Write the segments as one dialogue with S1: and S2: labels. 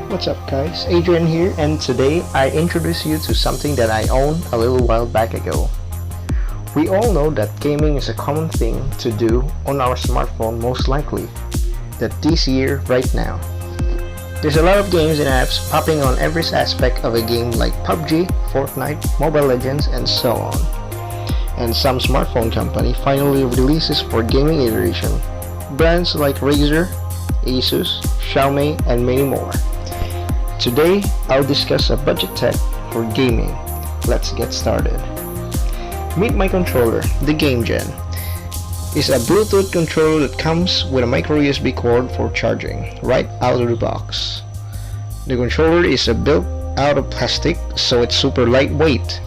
S1: What's up guys, Adrian here, and today I introduce you to something that I owned a little while back ago. We all know that gaming is a common thing to do on our smartphone, most likely that this year right now. There's a lot of games and apps popping on every aspect of a game like PUBG, Fortnite, Mobile Legends, and so on. And some smartphone company finally releases for gaming iteration. Brands like Razer, Asus, Xiaomi, and many more. Today, I'll discuss a budget tech for gaming. Let's get started. Meet my controller, the Game Gen. It's a Bluetooth controller that comes with a micro USB cord for charging, right out of the box. The controller is built out of plastic, so it's super lightweight.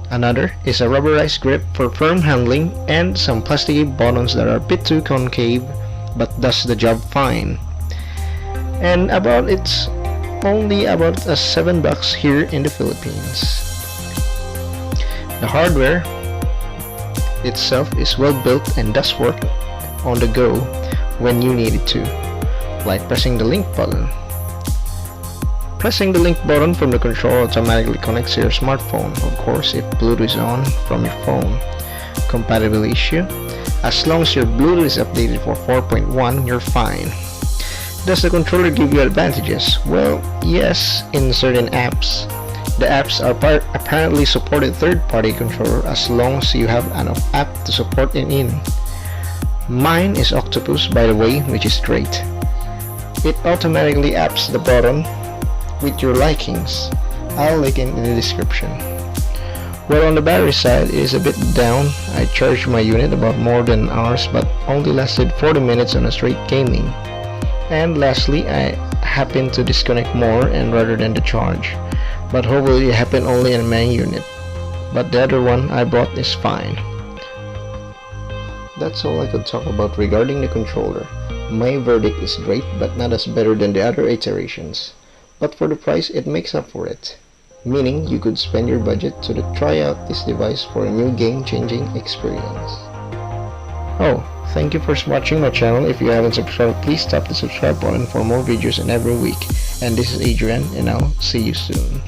S1: Another is a rubberized grip for firm handling and some plasticky buttons that are a bit too concave but does the job fine. And it's only about $7 here in the Philippines. The hardware itself is well built and does work on the go when you need it to, like pressing the link button. Pressing the link button from the controller automatically connects to your smartphone, of course if Bluetooth is on from your phone. Compatibility issue: as long as your Bluetooth is updated for 4.1, you're fine. Does the controller give you advantages? Well, yes, in certain apps. The apps are apparently supported third-party controller as long as you have enough app to support it in. Mine is Octopus, by the way, which is great. It automatically apps the button with your likings. I'll link it in the description. Well, on the battery side, it is a bit down. I charged my unit about more than hours but only lasted 40 minutes on a straight gaming. And lastly, I happened to disconnect more and rather than the charge, but hopefully it happened only in my unit. But the other one I bought is fine. That's all I could talk about regarding the controller. My verdict is great, but not as better than the other iterations. But for the price, it makes up for it. Meaning you could spend your budget to try out this device for a new game-changing experience. Oh, thank you for watching my channel. If you haven't subscribed, please tap the subscribe button for more videos in every week. And this is Adrian, and I'll see you soon.